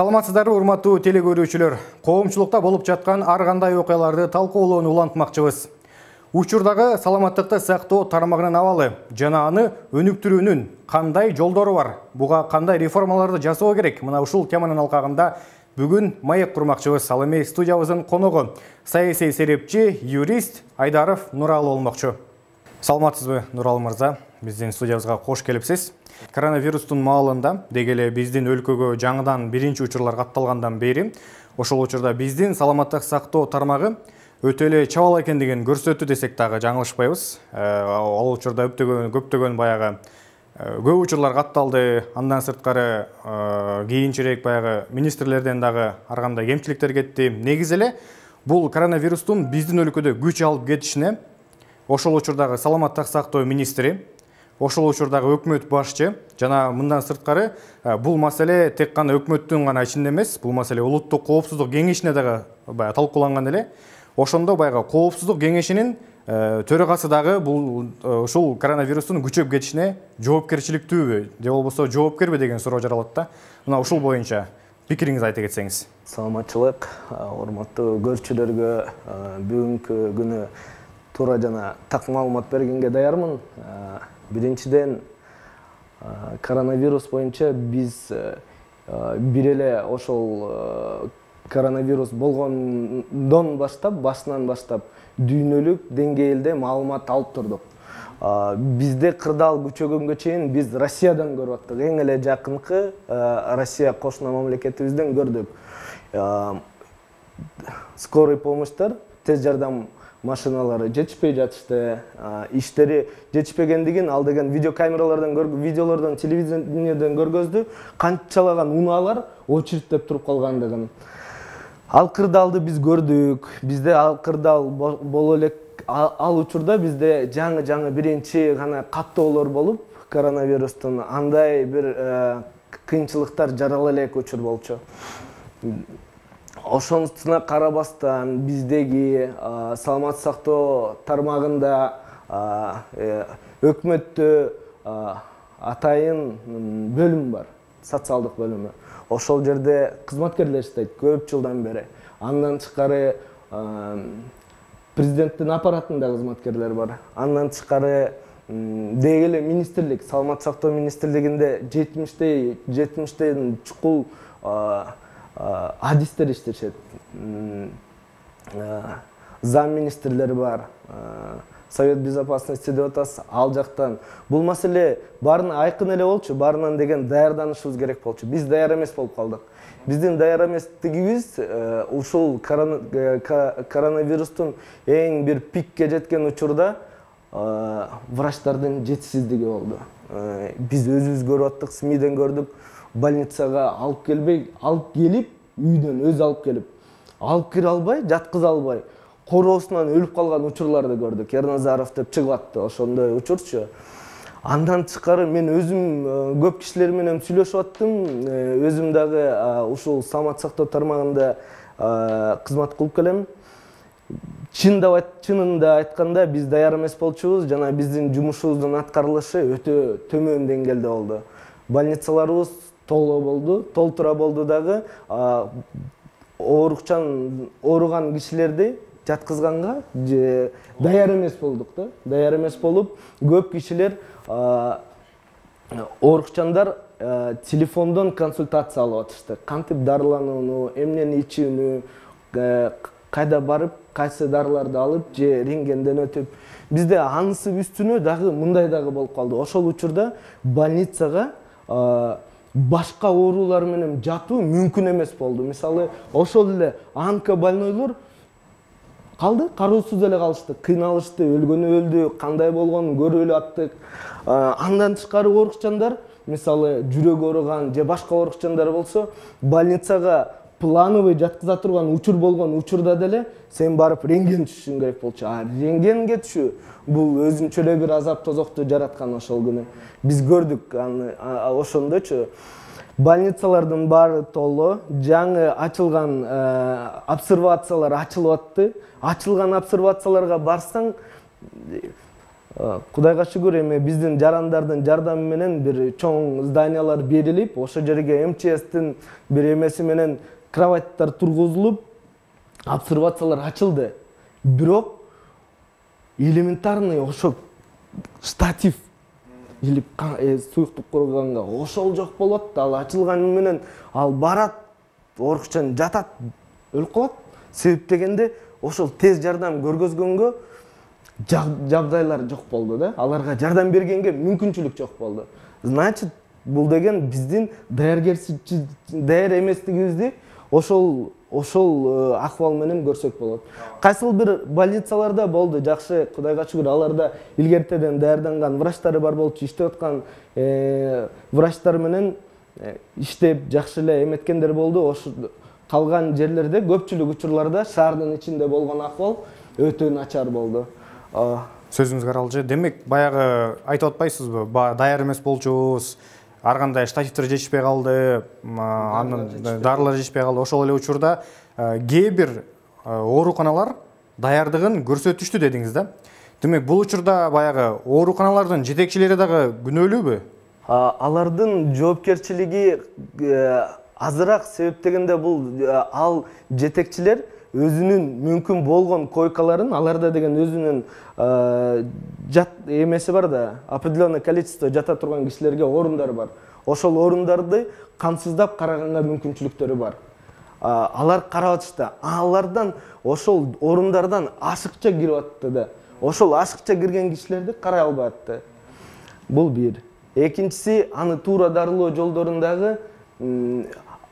Саламатсыздарбы, урматтуу телекөрүүчүлөр. Коомчулукта болуп жаткан ар кандай окуяларды талкуулоону улантмакчыбыз. Учурдагы саламаттыкты сактоо тармагынын абалы жана аны өнүктүрүүнүн кандай жолдору бар? Буга кандай реформаларды жасоо керек? Мына ушул теманын алкагында бүгүн маек курмакчыбыз. Ал эми студиябыздын коногу саясий серепчи, юрист Айдаров Нуралы болмокчу. Саламатсызбы, Нуралы мырза? Биздин студиябызга кош келипсиз. Коронавирустун маалында дегеле биздин өлкөгө жаңыдан биринчи учурлар катталгандан бери ошол учурда биздин саламаттык сактоо тармагы өтө эле чабал экендигин көрсөттү десек дагы жаңылышпайбыз. Ал учурда көптөгөн баягы көп учурлар катталды. Андан сырткары кийинчерээк баягы министрлерден дагы ар кандай кемчиликтер кетти. Негизи эле бул коронавирустун биздин өлкөдө күч алып кетишине ошол учурдагы саламаттык сактоо министри, ошол учурдагы өкмөт башчы жана мындан сырткары бул маселе тек гана өкмөттүн гана ичинде эмес, бул маселе улуттук коопсуздук кеңешине дагы талкууланган эле. Ошондо баягы коопсуздук кеңешинин төрагасы дагы бул ушул коронавирустун күчөп кетишине жоопкерчиликтүүбү же болбосо жоопкерби деген суроо жаралат да. Мына ушул боюнча пикириңизди айта кетсеңиз. Саламатчылык, урматтуу көрүүчүлөргө бүгүнкү күнү туура жана так маалымат бергенге даярмын. Биринчиден, коронавирус боюнча биз бир эле ошол коронавирус болгондон баштап, башынан баштап дүйнөлүк деңгээлде маалымат алып турдук. Бизде кырдаал күчөгөнгө чейин биз Россиядан көрүп аттык. Эң эле жакынкы Россия кошуна мамлекетибизден көрдүк. Скорый помощьтар, тез жардам машиналары жетишпей жатышты, иштери жетишпегендигин ал деген видеокамералардан видеолордон, телевидениеден көргөздү, канчалаган унаалар очередтеп туруп калгандыгын. Ал кырдаалды биз көрдүк. Бизде ал кырдаал боло элек ал учурда бизде жаңы биринчи гана каттоолор болуп, коронавирустун андай бир кыйынчылыктар жарала элек учур болчу. Ошонусуна карабастан биздеги саламаттык сактоо тармагында өкмөттө атайын бөлүм бар, социалдык бөлүмү. Ошол жерде кызматкерлер иштейт көп жылдан бери. Андан тышкары президенттин аппаратында кызматкерлер бар. Андан тышкары дегеле министрлик, саламаттык сактоо министрлигинде 70-тен чукул адистер иштешет. Зам министрлери бар. Совет безопасности деп атасы, ал жактан. Бул маселе барын айкын эле болчу, барынан деген даярданышыбыз керек болчу. Биз даяр эмес болуп калдык. Биздин даяр эместигибиз ушул коронавирустун эң бир пикке жеткен учурда врачтардын жетишсиздиги болду. Биз өзүбүз көрүп аттык, СМИден көрдүк. Больницага алып келип, үйдөн өз алып кире албай, жаткыза албай, короосунан өлүп калган учурларды көрдүк. Ерназаров деп чыгып атты, ошондой учурчу. Андан тышкары мен өзүм көп кишилер менен сүйлөшүп аттым. Өзүм дагы ушул саламаттык сактоо тармагында кызмат кылып келем. Чынында айтканда биз даяр эмес болчубуз жана биздин жумушубуздун аткарылышы өтө төмөн деңгээлде болду. Больницаларыбыз толтура болду дагы, ооруган кишилерди жаткызганга даяр эмес болдук да. Даяр эмес болуп, көп кишилер оорукчандар телефондон консультация алып атышты. Кантип дарыланууну, эмнени ичүүнү, кайда барып, кайсы дарыларды алып, же рентгенден өтүп. Бизде анысы үстүнө дагы мындай дагы болуп калды. Ошол учурда больницага башка оорулар менен жатуу мүмкүн эмес болду. Мисалы, ошол эле онкобольнойлор калды, кароосуз эле калышты, кыйналышты, өлгөнү өлдү, кандай болгонун көрүп эле аттык. Андан тышкары оорукчандар, мисалы, жүрөк ооруган же башка оорукчандар болсо, больницага плановый жаткыза турган учур болгон учурда деле сен барып рентген түшүшүң керек болчу. Рентгенге түшүү бул өзүнчө эле бир азап тозокту жараткан ошол күнү. Биз көрдүк аны ошондочу. Больницалардын баары толо, жаңы ачылган обсервациялар ачылып атты. Ачылган обсервацияларга барсаң Кудайга шүгүр, эми биздин жарандардын жардамы менен бир чоң зданиялар берилип, ошол жерге МЧСтин бир эмеси менен кроваттар тургузулуп, обсервациялар ачылды. Бирок элементарный ошо штатив илип суюктук курганга ошол жок болот. Ал ачылганы менен ал барат, оорукчан жатат, өлүп калат. Себеп дегенде ошол тез жардам көргөзгөнгө жагдайлар жок болду да. Аларга жардам бергенге мүмкүнчүлүк жок болду. Значит, бул деген биздин даяр эместигибизди ошол акыбал менен көрсөк болот. Кайсыл бир больницаларда болду, жакшы, Кудайга шүгүр, аларда илгертеден даярданган врачтары бар болчу, иштеп аткан врачтар менен иштеп жакшы эле эметкендер болду. Ошо калган жерлерде көпчүлүк учурларда шаардын ичинде болгон акыбал өтө начар болду. Сөзүңүзгө аралжы. Демек, баягы айтып атпайсызбы? Даяр эмес болчубуз, ар кандай штативдер жетишпей калды, анын дарылар жетишпей калды. Ошол эле учурда кээ бир ооруканалар даярдыгын көрсөтүштү дедиңиз да. Демек, бул учурда баягы ооруканалардын жетекчилери дагы күнөөлүүбү? Алардын жоопкерчилиги азыраак, себеп дегенде бул ал жетекчилер өзүнүн мүмкүн болгон койкаларын, аларда деген өзүнүн жат эмеси бар да, определенное количество жата турган кишилерге орундар бар. Ошол орундарды камсыздап караганга мүмкүнчүлүктөрү бар. Алар карап атышты. Алардан ошол орундардан ашыкча кирип атты да. Ошол ашыкча кирген кишилерди карай албай атты. Бул бир. Экинчиси, аны туура дарылоо жолдорундагы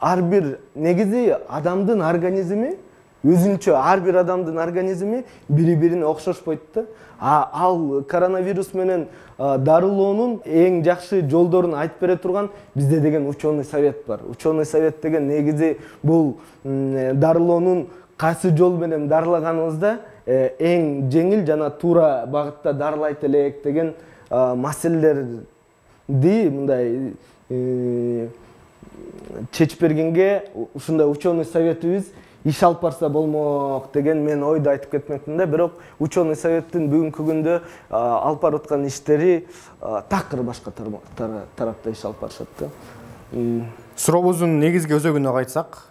ар бир негизи адамдын организми өзүнчө, ар бир адамдын организми бири-бирине окшошпойт да. Ал коронавирус менен дарылоонун эң жакшы жолдорун айтып бере турган бизде деген ученый совет бар. Ученый совет деген негизи бул дарылоонун кайсы жол менен дарылаганыбызда эң жеңил жана туура багытта дарылайт элек деген маселелерди мындай чечип бергенге ушундай ученый советибиз иш алып барса болмок деген мен ойду айтып кетмекмин да. Бирок ученый советтин бүгүнкү күндө алып барып аткан иштери такыр башка тарапта иш алып барышат да. Сурообуздун негизги өзөгүнө кайтсак,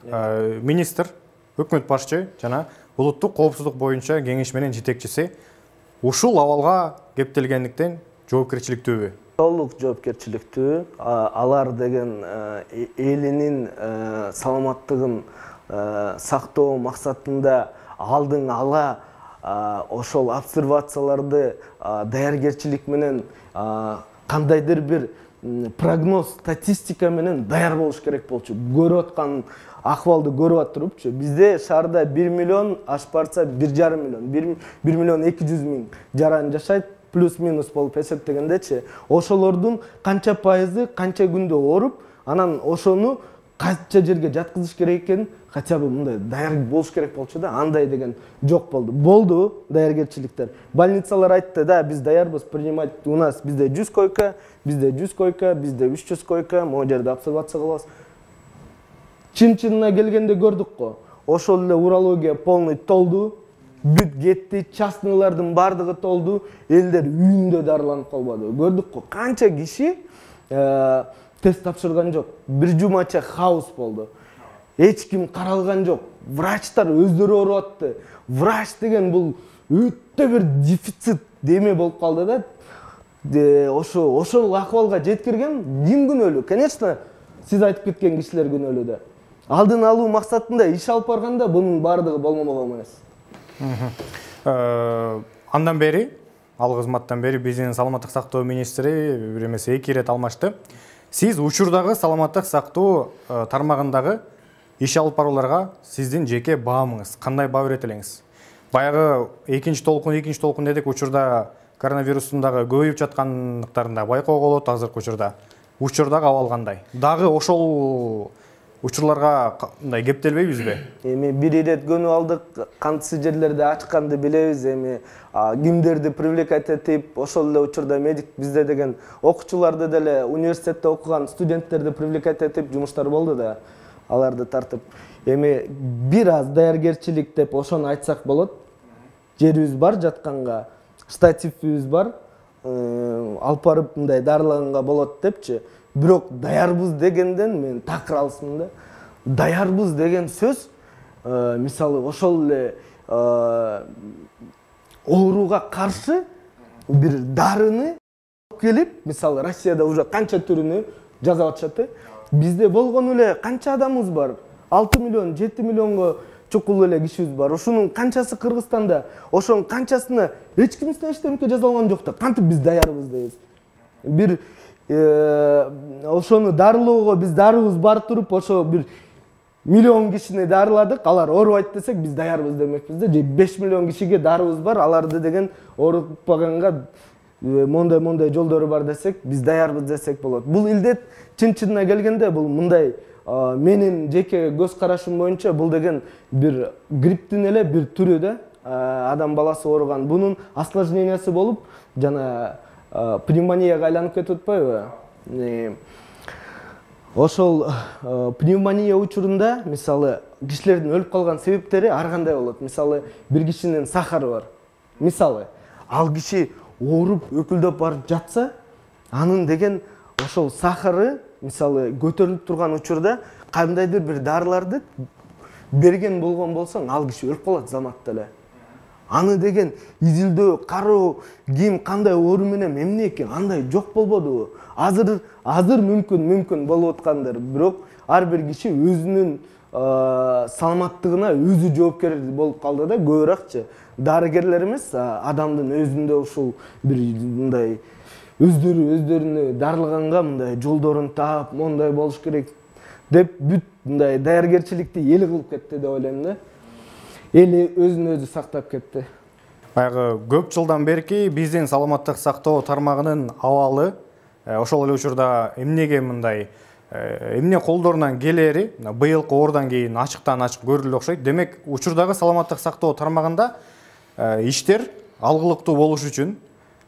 министр, өкмөт башчы жана улуттук коопсуздук боюнча кеңеш менен жетекчиси ушул абалга кептелгендиктен жоопкерчиликтүүбү? Толук жоопкерчиликтүү. Алар деген элинин саламаттыгын сактоо максатында алдын ала ошол обсервацияларды даяргерчилик менен кандайдыр бир прогноз, статистика менен даяр болуш керек болчу. Көрүп аткан акыбалды көрүп атырыпчы. Бизде шаарда 1 миллион ашып барса 1,5 миллион, 1 миллион 200 миң жаран жашайт, плюс-минус болуп эсептегендечи. Ошолордун канча пайызы канча күндө ооруп, анан ошону канча жерге жаткызыш керек экенин хотя бы мындай даяр болуш керек болчу да. Андай деген жок болду. Болду даяргерчиликтер. Больницалар айтты да, биз даярбыз принимать, у нас бизде 100 койка, бизде 100 койка, бизде 300 койка, могу жерде обсервация кылабыз. Чын-чынына келгенде көрдүк го. Ошол эле урология полный толду, бүт кетти, частныйлардын бардыгы толду, элдер үйүндө дарыланып калбады. Көрдүк го, канча киши тест тапшырган жок. Бир жумача хаос болду. Эч ким каралган жок. Врачтар өздөрү ооруп атты. Врач деген бул өтө бир дефицит деме болуп калды да. Ошол акыбалга жеткирген ким күнөөлүү? Конечно, сиз айтып кеткен кишилер күнөөлүү да. Алдын алуу максатында иш алып барганда бунун бардыгы болмогон эмес. Андан бери, ал кызматтан бери биздин саламаттык сактоо министри бир эмес 2 ирет алмашты. Сиз учурдагы саламаттык сактоо тармагындагы иш алып барууларга сиздин жеке баамыңыз кандай баа берет элеңиз? Баягы экинчи толкун дедик, учурда коронавирустун дагы көбөйүп жаткандыктарын да байкоого болот азыркы учурда. Учурдагы абал кандай? Дагы ошол учурларга мындай кептелбейбизби? Эми бир ирет көнүп алдык, кантсы жерлерде ачканды билебиз. Эми кимдерди привлекать этип, ошол эле учурда медик бизде деген окуучуларды деле университетте окуган студенттерди привлекать этип жумуштар болду да. Аларды тартып. Эми бир аз даяргерчилик деп ошону айтсак болот. Жерибиз бар жатканга, штативибиз бар. алып барып мындай дарылаганга болот депчи. Бирок даярбыз дегенден мен такыр алсым да. Даярбыз деген сөз мисалы ошол эле ооруга каршы бир дарыны алып келип, мисалы Россияда уже канча түрүнү жасап атышат. Бизде болгон эле канча адамыбыз бар? 6 миллион, 7 миллионго чукул эле кишибиз бар. Ошонун канчасы Кыргызстанда, ошонун канчасына эч кимдин эчтеке жазалган жок да. Кантип биз даярбыз дейбиз. Бир ошону дарылоого биз дарыбыз бар туруп, ошо бир миллион кишини дарыладык, алар оорубайт десек биз даярбыз демекпиз да. Же 5 миллион кишиге дарыбыз бар, аларды деген оорутпаганга мондай жолдору бар десек, биз даярбыз десек болот. Бул илдет чын-чынына келгенде бул мындай менин жеке көз карашым боюнча бул деген бир грипптин эле бир түрү да. Адам баласы ооруган. Бунун осложнениясы болуп, жана пневмонияга айланып кетип атпайбы? Ошол пневмония учурунда, мисалы, кишилердин өлүп калган себептери ар кандай болот. Мисалы, бир кишинин сахары бар. Мисалы, ал киши ооруп, өкүлдөп барып жатса, анын деген ошол сахары, мисалы, көтөрүлүп турган учурда кандайдыр бир дарыларды берген болгон болсоң, ал киши өлүп калат заматта эле. Аны деген изилдөө, кароо, ким кандай оору менен эмне экен, андай жок болбодубу? Азыр мүмкүн болуп аткандыр. Бирок ар бир киши өзүнүн саламаттыгына өзү жоопкер болуп калды да, көбүрөөкчү. Дарыгерлер эмес, адамдын өзүндө ушул бир мындай өздөрүнү дарылаганга мындай жолдорун таап, мондай болуш керек деп бүт мындай даяргерчиликти эл кылып кетти деп ойлойм да. Эли өзүн өзү сактап кетти. Баягы көп жылдан берки биздин саламаттык сактоо тармагынын абалы ошол эле учурда эмнеге мындай эмне колдорунан келери быйылкы оордан кийин ачыктан ачык көрүлүп окшойт. Демек, учурдагы саламаттык сактоо тармагында иштер алгылыктуу болуш үчүн,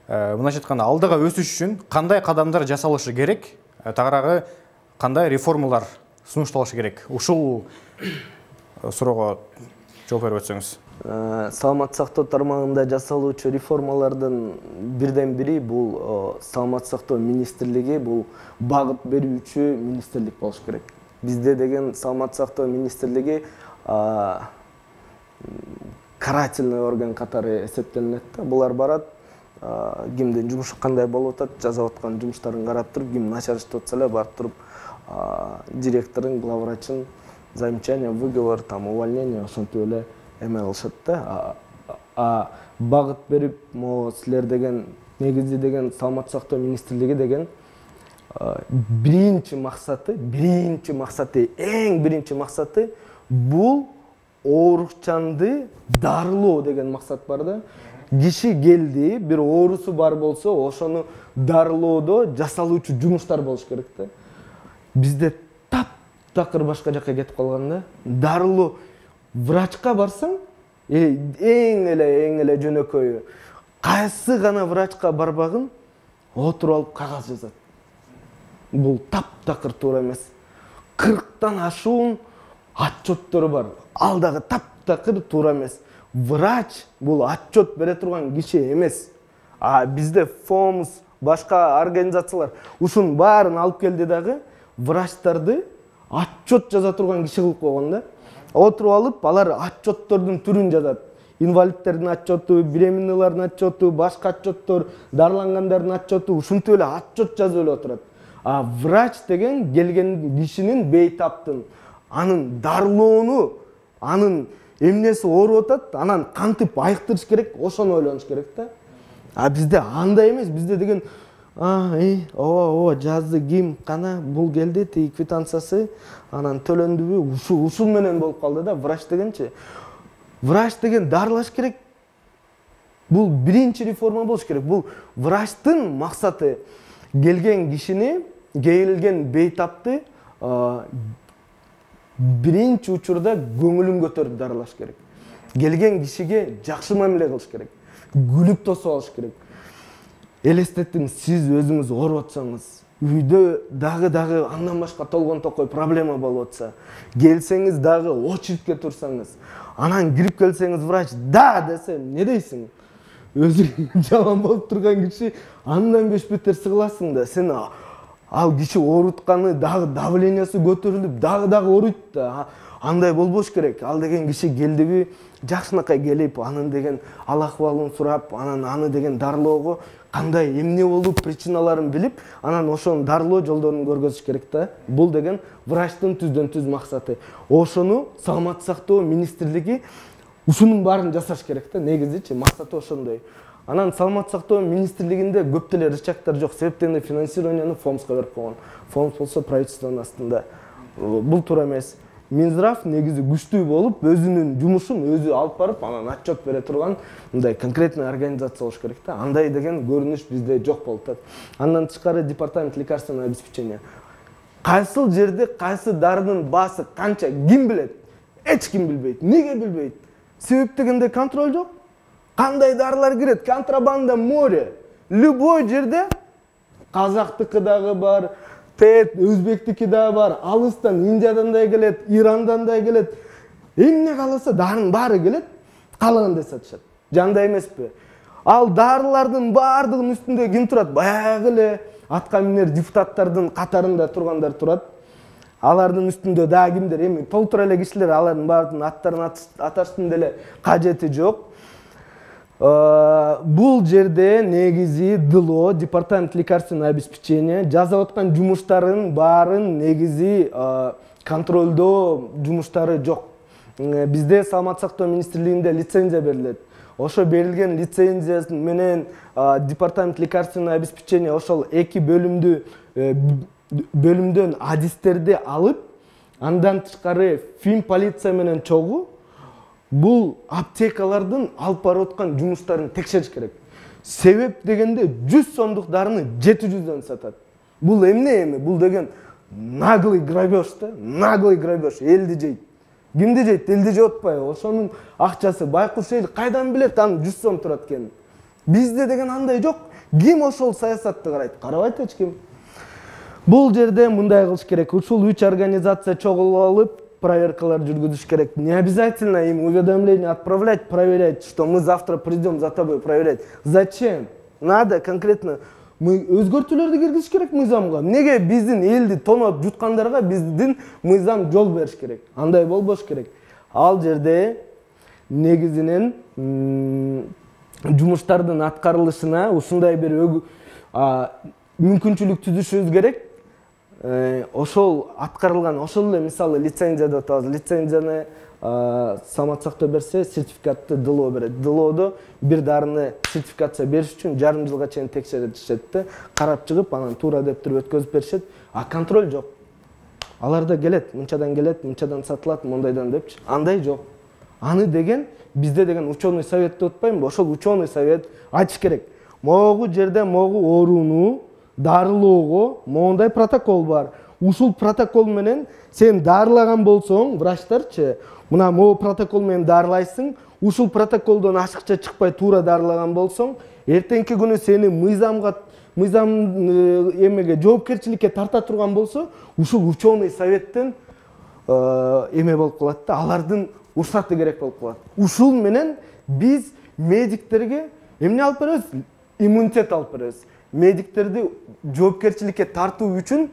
мындайча айтканда алдыга өсүш үчүн кандай кадамдар жасалышы керек, тагыраагы кандай реформалар сунушталышы керек? Ушул суроого жооп берип өтсөңүз. Саламаттык сактоо тармагында жасалуучу реформалардын бирден бири бул саламаттык сактоо министрлиги, бул багыт берүүчү министрлик болуш керек. Бизде деген саламаттык сактоо министрлиги карательный орган катары эсептелинет да. Булар барат, кимдин жумушу кандай болуп атат, жасап аткан жумуштарын карап туруп, ким начар иштеп атса эле барып туруп директорун, главврачын замечание, выговор, там увольнение ошентип эле эме кылышат да. Багыт берип, могу силер деген негизи деген саламаттык сактоо министрлиги деген биринчи максаты, эң биринчи максаты бул оорукчанды дарылоо деген максат бар да. Киши келди, бир оорусу бар болсо, ошону дарылоодо жасалуучу жумуштар болуш керек да. Бизде таптакыр башка жакка кетип калган да. Дарылоо, врачка барсаң, эң эле жөнөкөйү, кайсы гана врачка барбагын отуруп алып кагаз жазат. Бул таптакыр туура эмес. 40тан ашуун отчеттору бар. Ал дагы таптакыр туура эмес. Врач бул отчет бере турган киши эмес. Бизде ФОМС, башка организациялар ушунун баарын алып келди дагы врачтарды отчет жаза турган киши кылып койгон да. Отуруп алып, алар отчеттордун түрүн жазат. Инвалидтердин отчету, беременныйлардын отчету, башка отчеттор, дарылангандардын отчету, ушинтип эле отчет жазып эле отурат. Врач деген келген кишинин бейтаптын, анын дарылоону, анын эмнеси ооруп атат, анан кантип айыктырыш керек, ошону ойлонуш керек да. Бизде андай эмес, бизде деген жазды ким кана, бул келди, тиги квитанциясы, анан төлөндүбү, ушул менен болуп калды да. Врач дегенчи, врач деген дарылаш керек. Бул биринчи реформа болуш керек. Бул врачтын максаты келген кишини, келген бейтапты биринчи учурда көңүлүн көтөрүп дарылаш керек. Келген кишиге жакшы мамиле кылыш керек. Күлүп тосуп алыш керек. Элестетиңиз, сиз өзүңүз ооруп атсаңыз, үйдө дагы андан башка толгон токой проблема болуп атса, келсеңиз дагы очередке турсаңыз, анан кирип келсеңиз врач да десе, эмне дейсиң? өзү жаман болуп турган киши андан беш бетер сыгыласың да. Сен ал киши оорутканы дагы давлениясы көтөрүлүп дагы ооруйт да. Андай болбош керек. Ал деген киши келдиби, жакшынакай келип, анын деген ал акыбалын сурап, анан аны деген дарылоого кандай эмне болуп, причиналарын билип, анан ошонун дарылоо жолдорун көргөзүш керек да. Бул деген врачтын түздөн-түз максаты. Ошону саламаттык сактоо министрлиги ушунун баарын жасаш керек да. Негизичи максаты ошондой. Анан саламаттык сактоо министрлигинде көп деле рычагдар жок. Себептен финансированияны ФОМСко берип койгон. ФОМС болсо правительствонун астында. Бул туура эмес. Минздрав негизи күчтүү болуп, өзүнүн жумушун өзү алып барып, анан отчет бере турган мындай конкретный организация болуш керек да. Андай деген көрүнүш бизде жок болуп атат. Андан тышкары департамент лекарственного обеспечения. Кайсыл жерде кайсы дарынын баасы канча ким билет? Эч ким билбейт. Неге билбейт? Себеп дегенде контроль жок. Кандай дарылар кирет? Контрабанда море. Любой жерде казактыкы дагы бар, өзбектики да бар, алыстан Индиядан да келет, Ирандан да келет. Эмне каласа дарын баары келет, калагандай сатышат. Жандай эмеспи? Ал дарылардын баардыгынын үстүндө ким турат? Баягы эле атка минер депутаттардын катарында тургандар турат. Алардын үстүндө да кимдер? Эми толтура эле кишилер алардын баардыгынын аттарын аташтын деле кажети жок. Бул жерде негизи ДЛО, департамент лекарственного обеспечения жасап аткан жумуштарын баарын негизи контролдоо жумуштары жок. Бизде саламаттык сактоо министрлигинде лицензия берилет. Ошо берилген лицензия менен департамент лекарственного обеспечения ошол эки бөлүмдөн адистерди алып, андан тышкары фин полиция менен чогуу бул аптекалардын алып барып аткан жумуштарын текшериш керек. Себеп дегенде 100 сомдук дарыны 700дөн сатат. Бул эмне? Бул деген наглый грабеж да, наглый грабеж. Элди жейт. Кимди жейт? Элди жеп атпайбы? Ошонун акчасы байкуш эл кайдан билет анын 100 сом турат экенин? Бизде деген андай жок. Ким ошол саясатты карайт? Карабайт эч ким. Бул жерде мындай кылыш керек. Ушул 3 организация чогулуп алып проверкалар жүргүзүш керек. Не обязательно им уведомление отправлять, проверять, что мы завтра придем за тобой проверять. Зачем? Надо конкретно мы өзгөртүүлөрдү киргизиш керек мыйзамга. Неге биздин элди тоноп жуткандарга биздин мыйзам жол бериш керек? Андай болбош керек. Ал жерде негизинен жумуштардын аткарылышына ушундай бир мүмкүнчүлүк түзүшүбүз керек. Ошол аткарылган, ошол эле мисалы лицензия деп атабыз. Лицензияны саламаттык сактоо берсе, сертификатты ДЛО берет. ДЛОдо бир дарыны сертификация бериш үчүн жарым жылга чейин текшеришет да, карап чыгып, анан туура деп туруп өткөзүп беришет. Контроль жок. Аларда келет, мынчадан сатылат, мондайдан депчи. Андай жок. Аны деген бизде деген ученый совет деп атпаймынбы? Ошол ученый совет айтыш керек. Могу жерде могу ооруну дарылоого моундай протокол бар. Ушул протокол менен сен дарылаган болсоң, врачтарчы, мына могу протокол менен дарылайсың, ушул протоколдон ашыкча чыкпай туура дарылаган болсоң, эртеңки күнү сени мыйзам эмеге жоопкерчиликке тарта турган болсо, ушул ученый советтен эме болуп калат да, алардын уруксаты керек болуп калат. Ушул менен биз медиктерге эмне алып беребиз? Иммунитет алып беребиз. Медиктерди жоопкерчиликке тартуу үчүн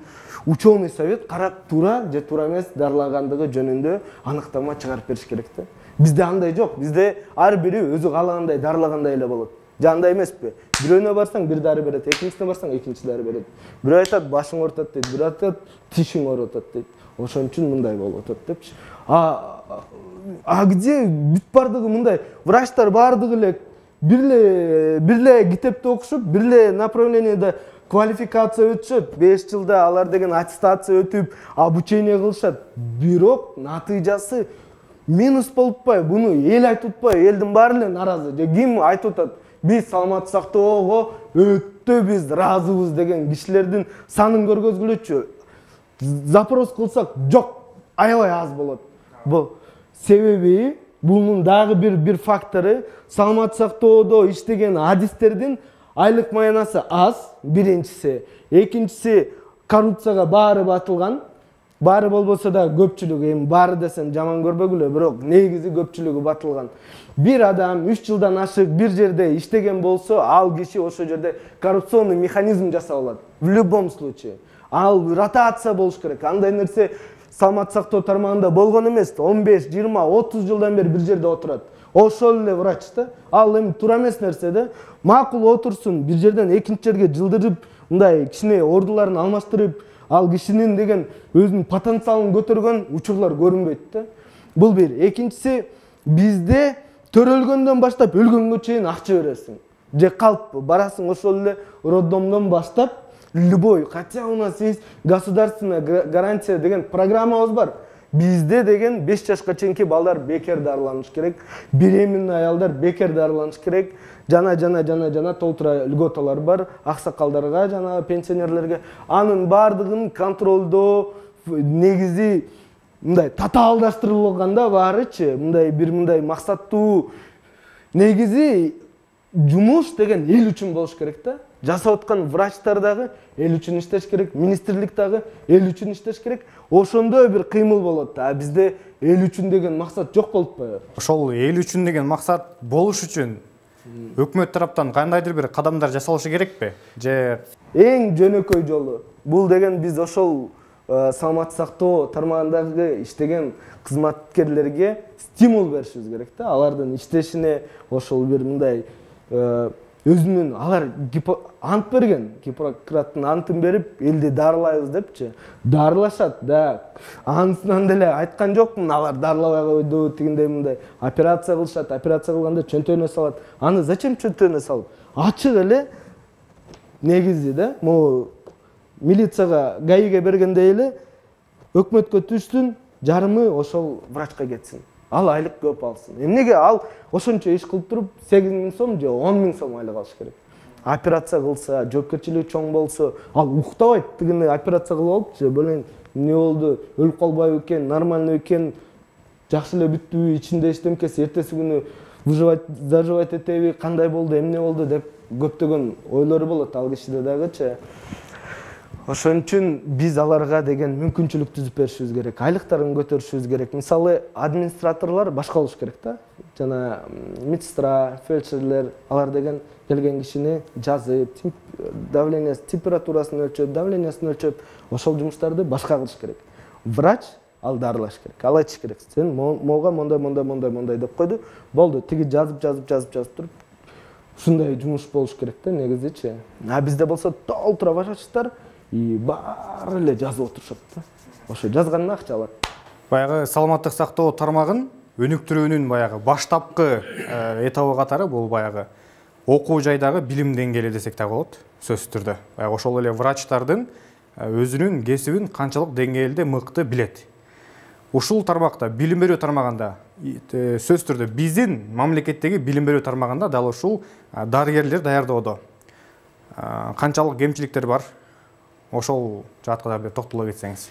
ученый совет карап туура же туура эмес дарылагандыгы жөнүндө аныктама чыгарып бериш керек да. Бизде андай жок. Бизде ар бири өзү каалагандай дарылагандай эле болот. Же андай эмеспи? Бирөөнө барсаң бир дары берет, экинчисине барсаң экинчи дары берет. Бирөө айтат башың оорутат дейт, бирөө айтат тишиң оорутат дейт. Ошон үчүн мындай болуп атат депчи. Где бүт бардыгы мындай? Врачтар бардыгы эле бирле китепте окушуп, бирле направлениеде квалификация өтүшөт. 5 жылда алар деген аттестация өтүп, обучение кылышат. Бирок натыйжасы минус болуп атпайбы? Буну эл айтып атпайбы? Элдин баары эле наразы. Же ким айтып атат? Биз саламаттык сактоого өтө биз ыраазыбыз деген кишилердин санын көргөзгүлөчү. Запрос кылсак жок, аябай аз болот. Бул себеби bunun дагы bir фактору саламаттык сактоодо иштеген адистердин айлык маянасы аз, биринчиси. Экинчиси коррупцияга баары батылган. Баары болбосо да көпчүлүгү, эми баары десем жаман көрбөгүлө, бирок негизи көпчүлүгү батылган. Бир адам 3 жылдан ашык бир жерде иштеген болсо, ал киши ошол жерде коррупционный механизм жасап алат. В любом случае. Ал ротация болуш керек. Андай нерсе саламаттык сактоо тармагында болгон эмес. 15, 20, 30 жылдан бери бир жерде отурат. Ошол эле врач да. Ал эми туура эмес нерсе да. Макул отурсун, бир жерден экинчи жерге жылдырып, мындай кичине ордуларын алмаштырып, ал кишинин деген өзүнүн потенциалын көтөргөн учурлар көрүнбөйт да. Бул бир. Экинчиси, бизде төрөлгөндөн баштап өлгөнгө чейин акча бересиң. Же калп барасың ошол эле роддомдон баштап любой, хотя у нас есть государственная гарантия деген программабыз бар. Бизде деген 5 жашка чейинки балдар бекер дарыланыш керек, беременный аялдар бекер дарыланыш керек, жана толтура льготалар бар аксакалдарга, жана пенсионерлерге. Анын бардыгын контролдоо негизи мындай татаалдаштырылганда баарычы, мындай бир мындай максаттуу негизи жумуш деген эл үчүн болуш керек да. Жасап аткан врачтар дагы эл үчүн иштеш керек, министрлик дагы эл үчүн иштеш керек. Ошондой бир кыймыл болот. А бизде эл үчүн деген максат жок болуп атпайбы? Ошол эл үчүн деген максат болуш үчүн өкмөт тараптан кандайдыр бир кадамдар жасалышы керекпи? Же эң жөнөкөй жолу бул деген биз ошол саламаттык сактоо тармагындагы иштеген кызматкерлерге стимул беришибиз керек да. Алардын иштешине ошол бир мындай өзүнүн алар ант берген, Гиппократтын антын берип, элди дарылайбыз депчи. Дарылашат да. Анысынан деле айткан жокмун, алар дарылабай койду, тигиндей мындай операция кылышат, операция кылганда чөнтөгүнө салат. Аны зачем чөнтөгүнө салып? Ачык эле негизи да, могу милицияга, ГАИге бергендей эле өкмөткө түшсүн, жарымы ошол врачка кетсин. Ал айлык көп алсын. Эмнеге ал ошончо иш кылып туруп 8 000 сом же 10 000 сом айлык алыш керек? Операция кылса, жоопкерчилиги чоң болсо, ал уктабайт, тигине операция кылып алыпчы, бөлөң эмне болду, өлүп калбайбы экен, нормальный экен, жакшы эле бүттүбү, ичинде эчтемкеси, эртеси күнү заживать этеби, кандай болду, эмне болду деп көптөгөн ойлору болот ал кишиде дагычы. Ошон үчүн биз аларга деген мүмкүнчүлүк түзүп беришибиз керек, айлыктарын көтөрүшүбүз керек. Мисалы, администраторлор башка болуш керек да. Жана медсестра, фельдшерлер, алар деген келген кишини жазып, давлениясы, температурасын өлчөп, давлениясын өлчөп, ошол жумуштарды башка кылыш керек. Врач ал дарылаш керек. Ал айтыш керек. Сен мога мондай деп койду. Болду, тиги жазып туруп ушундай жумуш болуш керек да негизичи. А бизде болсо толтура врачтар и баары эле жазып отурушат да. Ошо жазганына акча алат. Баягы саламаттык сактоо тармагын өнүктүрүүнүн баягы баштапкы этабы катары бул баягы окуу жайдагы билим деңгээли десек да болот, сөзсүз түрдө. Баягы ошол эле врачтардын өзүнүн кесибин канчалык деңгээлде мыкты билет. Ушул тармакта, билим берүү тармагында, сөзсүз түрдө биздин мамлекеттеги билим берүү тармагында дал ушул дарыгерлер даярдоодо канчалык кемчиликтер бар? Ошол жаатка да бир токтоло кетсеңиз.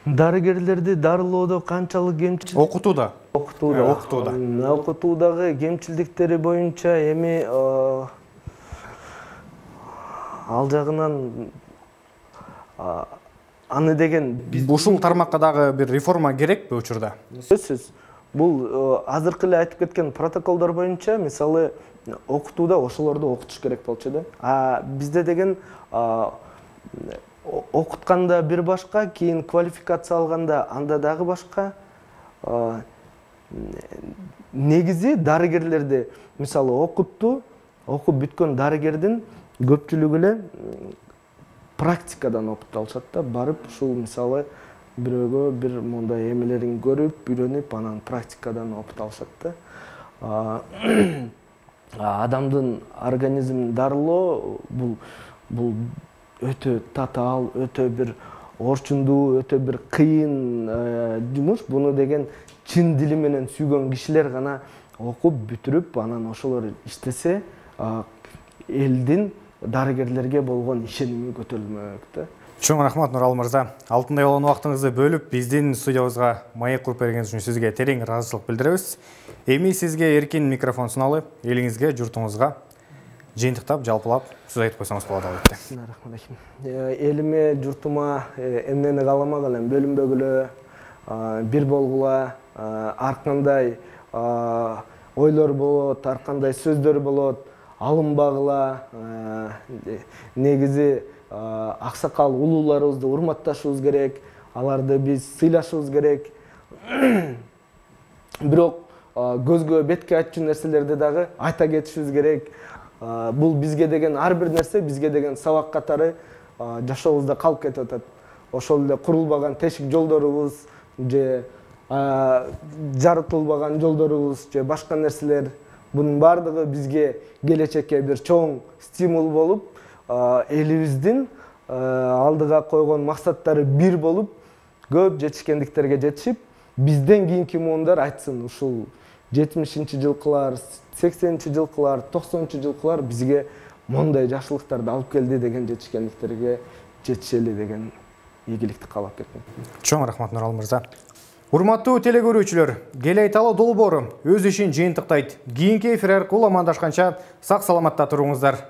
Дарыгерлерди дарылоодо канчалык кемчилик? Окутууда. Окутуудагы кемчиликтери боюнча эми ал жагынан аны деген ушул тармакка дагы бир реформа керекпи учурда? Сөзсүз. Бул азыркы эле айтып кеткен протоколдор боюнча, мисалы, окутууда ошолорду окутуш керек болчу да. А бизде деген окутканда бир башка, кийин квалификация алганда анда дагы башка. Негизи дарыгерлерди, мисалы, окуп бүткөн дарыгердин көпчүлүгү эле практикадан окуп алышат да, барып ушул мисалы бирөөгө бир мондай эмелерин көрүп, үйрөнүп, анан практикадан окуп алышат да. Адамдын организмин дарылоо бул өтө татаал, өтө бир орчундуу, өтө бир кыйын жумуш. Буну деген чын дили менен сүйгөн кишилер гана окуп бүтүрүп, анан ошолор иштесе, элдин дарыгерлерге болгон ишеними көтөрүлмөк да. Чоң рахмат Нуралы мырза. Алтындай болгон убактыңызды бөлүп, биздин студиябызга маек куруп бергениңиз үчүн сизге терең ыраазычылык билдиребиз. Эми сизге эркин микрофон суналып, элиңизге, журтуңузга жыйынтыктап жалпылап сөз айтып койсоңуз болот албетте. Рахмат. Элиме, журтума эмнени кааламак элем, бөлүнбөгүлө, бир болгула, ар кандай ойлор болот, ар кандай сөздөр болот, алынбагыла. Негизи аксакал улууларыбызды урматташыбыз керек, аларды биз сыйлашыбыз керек. Бирок көзгө бетке айтчу нерселерди дагы айта кетишибиз керек. Бул бизге деген ар бир нерсе бизге деген сабак катары жашообузда калып кетип атат. Ошол эле курулбаган тешик жолдорубуз же жарытылбаган жолдорубуз же башка нерселер, бунун бардыгы бизге келечекке бир чоң стимул болуп, элибиздин алдыга койгон максаттары бир болуп, көп жетишкендиктерге жетишип, бизден кийинки муундар айтсын, ушул 70-жылкылар, 80-жылкылар, 90-жылкылар бизге мондай жакшылыктарды алып келди деген жетишкендиктерге жетишели деген ийгиликти каалап кеткен. Чоң рахмат, Нурал мырза. Урматтуу телекөрүүчүлөр, Кел айталы долбоору өз ишин жыйынтыктайт. Кийинки эфир аркылуу амандашканча сак саламатта туруңуздар.